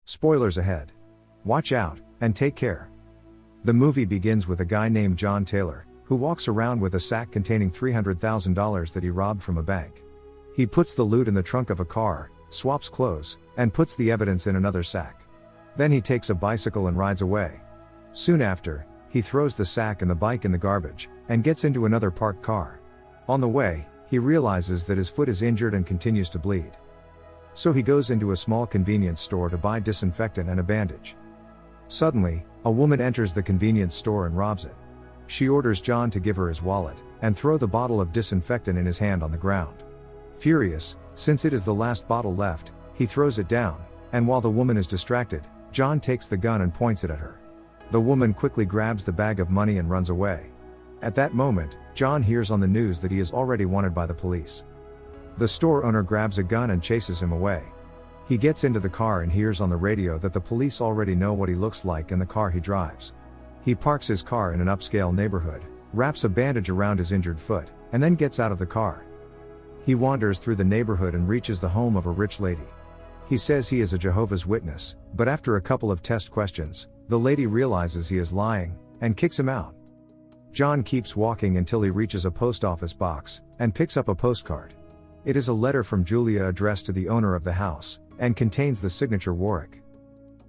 Spoilers ahead. Watch out, and take care. The movie begins with a guy named John Taylor, who walks around with a sack containing $300,000 that he robbed from a bank. He puts the loot in the trunk of a car, swaps clothes, and puts the evidence in another sack. Then he takes a bicycle and rides away. Soon after, he throws the sack and the bike in the garbage, and gets into another parked car. On the way, he realizes that his foot is injured and continues to bleed. So he goes into a small convenience store to buy disinfectant and a bandage. Suddenly, a woman enters the convenience store and robs it. She orders John to give her his wallet, and throw the bottle of disinfectant in his hand on the ground. Furious, since it is the last bottle left, he throws it down, and while the woman is distracted, John takes the gun and points it at her. The woman quickly grabs the bag of money and runs away. At that moment, John hears on the news that he is already wanted by the police. The store owner grabs a gun and chases him away. He gets into the car and hears on the radio that the police already know what he looks like in the car he drives. He parks his car in an upscale neighborhood, wraps a bandage around his injured foot, and then gets out of the car. He wanders through the neighborhood and reaches the home of a rich lady. He says he is a Jehovah's Witness, but after a couple of test questions, the lady realizes he is lying, and kicks him out. John keeps walking until he reaches a post office box, and picks up a postcard. It is a letter from Julia addressed to the owner of the house, and contains the signature Warwick.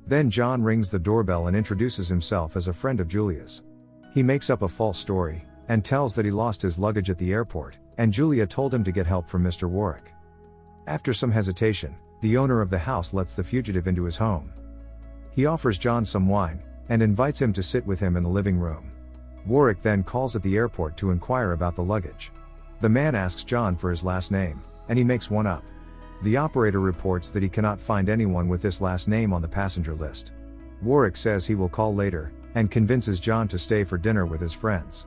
Then John rings the doorbell and introduces himself as a friend of Julia's. He makes up a false story, and tells that he lost his luggage at the airport, and Julia told him to get help from Mr. Warwick. After some hesitation, the owner of the house lets the fugitive into his home. He offers John some wine, and invites him to sit with him in the living room. Warwick then calls at the airport to inquire about the luggage. The man asks John for his last name, and he makes one up. The operator reports that he cannot find anyone with this last name on the passenger list. Warwick says he will call later, and convinces John to stay for dinner with his friends.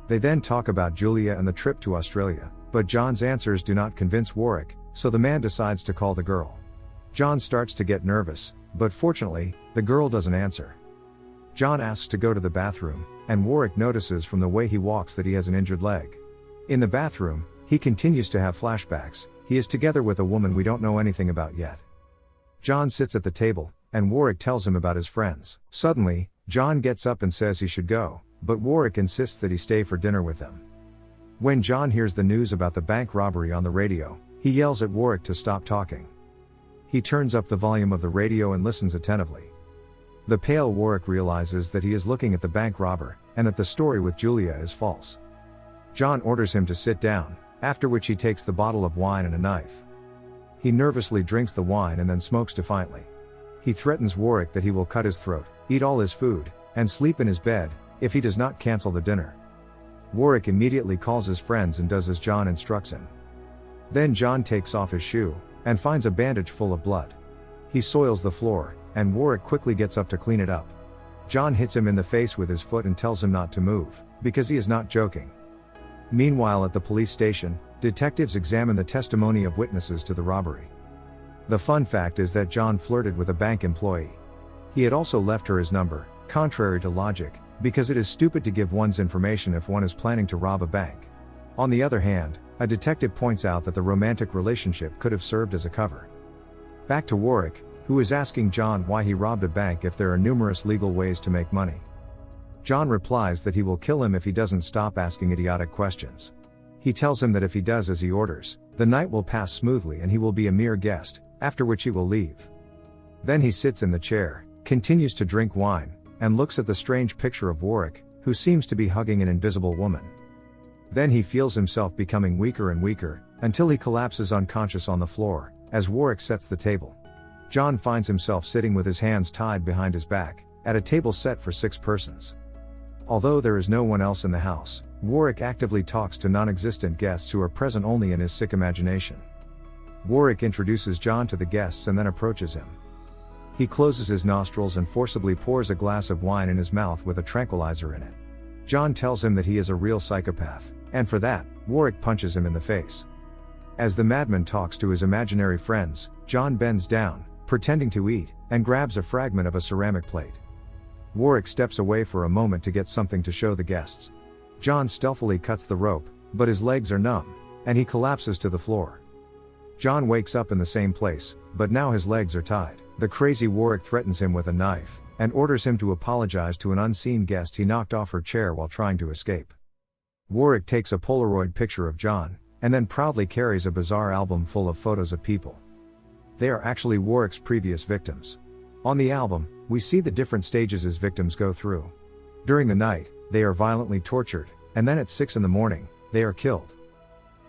They then talk about Julia and the trip to Australia, but John's answers do not convince Warwick, so the man decides to call the girl. John starts to get nervous, but fortunately, the girl doesn't answer. John asks to go to the bathroom, and Warwick notices from the way he walks that he has an injured leg. In the bathroom, he continues to have flashbacks. He is together with a woman we don't know anything about yet. John sits at the table, and Warwick tells him about his friends. Suddenly, John gets up and says he should go, but Warwick insists that he stay for dinner with them. When John hears the news about the bank robbery on the radio, he yells at Warwick to stop talking. He turns up the volume of the radio and listens attentively. The pale Warwick realizes that he is looking at the bank robber, and that the story with Julia is false. John orders him to sit down, after which he takes the bottle of wine and a knife. He nervously drinks the wine and then smokes defiantly. He threatens Warwick that he will cut his throat, eat all his food, and sleep in his bed, if he does not cancel the dinner. Warwick immediately calls his friends and does as John instructs him. Then John takes off his shoe, and finds a bandage full of blood. He soils the floor, and Warwick quickly gets up to clean it up. John hits him in the face with his foot and tells him not to move, because he is not joking. Meanwhile at the police station, detectives examine the testimony of witnesses to the robbery. The fun fact is that John flirted with a bank employee. He had also left her his number, contrary to logic, because it is stupid to give one's information if one is planning to rob a bank. On the other hand, a detective points out that the romantic relationship could have served as a cover. Back to Warwick, who is asking John why he robbed a bank if there are numerous legal ways to make money. John replies that he will kill him if he doesn't stop asking idiotic questions. He tells him that if he does as he orders, the night will pass smoothly and he will be a mere guest, after which he will leave. Then he sits in the chair, continues to drink wine, and looks at the strange picture of Warwick, who seems to be hugging an invisible woman. Then he feels himself becoming weaker and weaker, until he collapses unconscious on the floor, as Warwick sets the table. John finds himself sitting with his hands tied behind his back, at a table set for 6 persons. Although there is no one else in the house, Warwick actively talks to non-existent guests who are present only in his sick imagination. Warwick introduces John to the guests and then approaches him. He closes his nostrils and forcibly pours a glass of wine in his mouth with a tranquilizer in it. John tells him that he is a real psychopath, and for that, Warwick punches him in the face. As the madman talks to his imaginary friends, John bends down, pretending to eat, and grabs a fragment of a ceramic plate. Warwick steps away for a moment to get something to show the guests. John stealthily cuts the rope, but his legs are numb, and he collapses to the floor. John wakes up in the same place, but now his legs are tied. The crazy Warwick threatens him with a knife, and orders him to apologize to an unseen guest he knocked off her chair while trying to escape. Warwick takes a Polaroid picture of John, and then proudly carries a bizarre album full of photos of people. They are actually Warwick's previous victims. On the album, we see the different stages his victims go through. During the night, they are violently tortured, and then at 6 a.m, they are killed.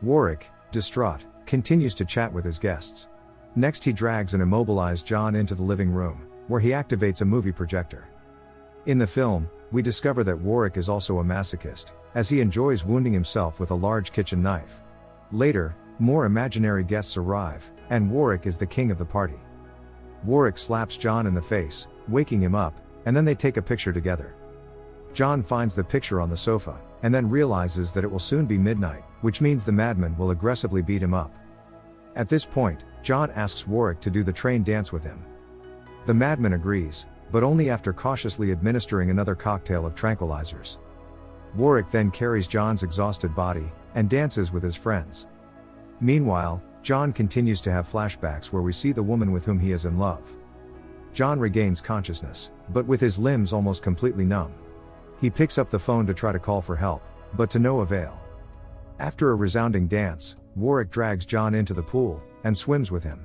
Warwick, distraught, continues to chat with his guests. Next he drags an immobilized John into the living room, where he activates a movie projector. In the film, we discover that Warwick is also a masochist, as he enjoys wounding himself with a large kitchen knife. Later, more imaginary guests arrive, and Warwick is the king of the party. Warwick slaps John in the face, waking him up, and then they take a picture together. John finds the picture on the sofa, and then realizes that it will soon be midnight, which means the madman will aggressively beat him up. At this point, John asks Warwick to do the train dance with him. The madman agrees, but only after cautiously administering another cocktail of tranquilizers. Warwick then carries John's exhausted body, and dances with his friends. Meanwhile, John continues to have flashbacks where we see the woman with whom he is in love. John regains consciousness, but with his limbs almost completely numb. He picks up the phone to try to call for help, but to no avail. After a resounding dance, Warwick drags John into the pool, and swims with him.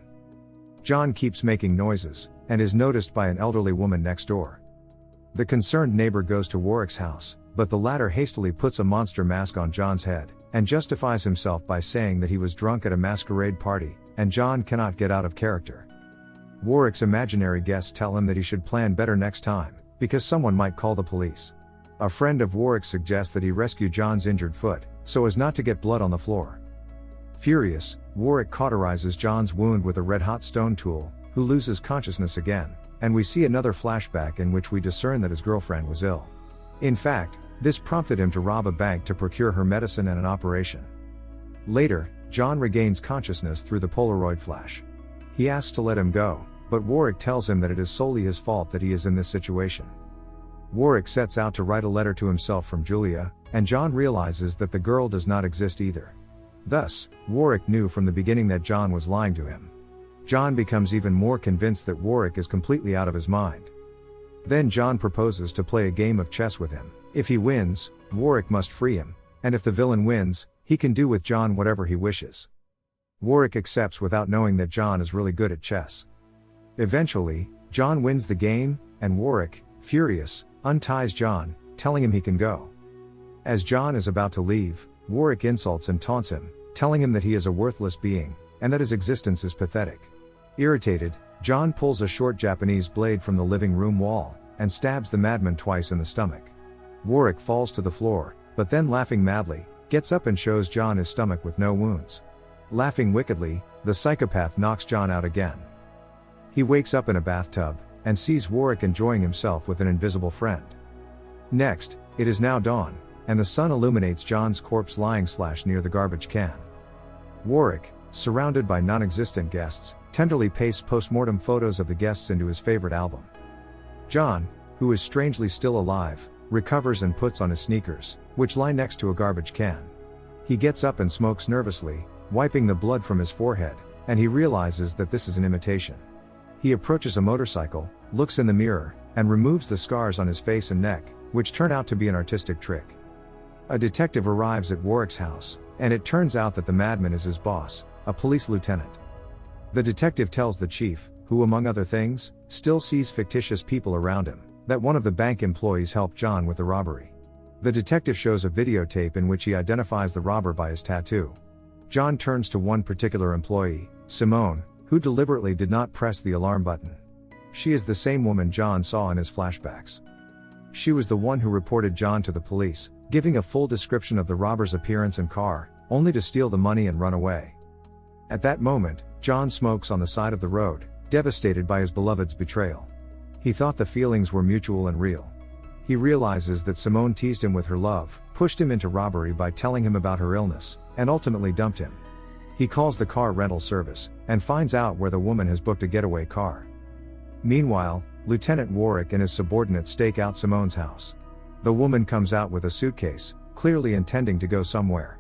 John keeps making noises, and is noticed by an elderly woman next door. The concerned neighbor goes to Warwick's house, but the latter hastily puts a monster mask on John's head, and justifies himself by saying that he was drunk at a masquerade party, and John cannot get out of character. Warwick's imaginary guests tell him that he should plan better next time, because someone might call the police. A friend of Warwick suggests that he rescue John's injured foot, so as not to get blood on the floor. Furious, Warwick cauterizes John's wound with a red-hot stone tool, who loses consciousness again, and we see another flashback in which we discern that his girlfriend was ill. In fact, this prompted him to rob a bank to procure her medicine and an operation. Later, John regains consciousness through the Polaroid flash. He asks to let him go, but Warwick tells him that it is solely his fault that he is in this situation. Warwick sets out to write a letter to himself from Julia, and John realizes that the girl does not exist either. Thus, Warwick knew from the beginning that John was lying to him. John becomes even more convinced that Warwick is completely out of his mind. Then John proposes to play a game of chess with him. If he wins, Warwick must free him, and if the villain wins, he can do with John whatever he wishes. Warwick accepts without knowing that John is really good at chess. Eventually, John wins the game, and Warwick, furious, unties John, telling him he can go. As John is about to leave, Warwick insults and taunts him, telling him that he is a worthless being, and that his existence is pathetic. Irritated, John pulls a short Japanese blade from the living room wall, and stabs the madman twice in the stomach. Warwick falls to the floor, but then laughing madly, gets up and shows John his stomach with no wounds. Laughing wickedly, the psychopath knocks John out again. He wakes up in a bathtub, and sees Warwick enjoying himself with an invisible friend. Next, it is now dawn, and the sun illuminates John's corpse lying near the garbage can. Warwick, surrounded by non-existent guests, tenderly pastes post-mortem photos of the guests into his favorite album. John, who is strangely still alive, recovers and puts on his sneakers, which lie next to a garbage can. He gets up and smokes nervously, wiping the blood from his forehead, and he realizes that this is an imitation. He approaches a motorcycle, looks in the mirror, and removes the scars on his face and neck, which turn out to be an artistic trick. A detective arrives at Warwick's house, and it turns out that the madman is his boss, a police lieutenant. The detective tells the chief, who among other things, still sees fictitious people around him, that one of the bank employees helped John with the robbery. The detective shows a videotape in which he identifies the robber by his tattoo. John turns to one particular employee, Simone, who deliberately did not press the alarm button. She is the same woman John saw in his flashbacks. She was the one who reported John to the police, giving a full description of the robber's appearance and car, only to steal the money and run away. At that moment, John smokes on the side of the road, devastated by his beloved's betrayal. He thought the feelings were mutual and real. He realizes that Simone teased him with her love, pushed him into robbery by telling him about her illness, and ultimately dumped him. He calls the car rental service, and finds out where the woman has booked a getaway car. Meanwhile, Lieutenant Warwick and his subordinates stake out Simone's house. The woman comes out with a suitcase, clearly intending to go somewhere.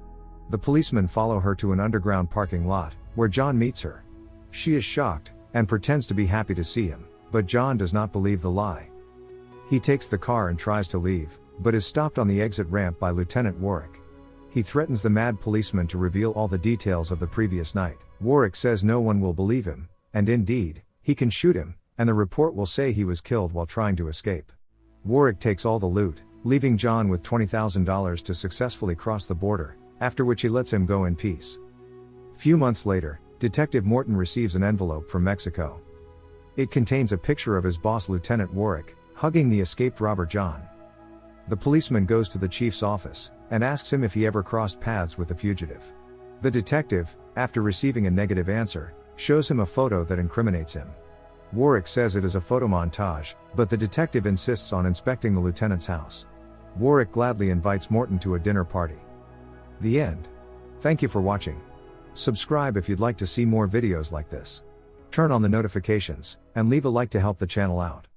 The policemen follow her to an underground parking lot, where John meets her. She is shocked, and pretends to be happy to see him, but John does not believe the lie. He takes the car and tries to leave, but is stopped on the exit ramp by Lieutenant Warwick. He threatens the mad policeman to reveal all the details of the previous night. Warwick says no one will believe him, and indeed, he can shoot him, and the report will say he was killed while trying to escape. Warwick takes all the loot, leaving John with $20,000 to successfully cross the border, after which he lets him go in peace. Few months later, Detective Morton receives an envelope from Mexico. It contains a picture of his boss Lieutenant Warwick, hugging the escaped robber John. The policeman goes to the chief's office, and asks him if he ever crossed paths with the fugitive. The detective, after receiving a negative answer, shows him a photo that incriminates him. Warwick says it is a photo montage, but the detective insists on inspecting the lieutenant's house. Warwick gladly invites Morton to a dinner party. The end. Thank you for watching. Subscribe if you'd like to see more videos like this. Turn on the notifications, and leave a like to help the channel out.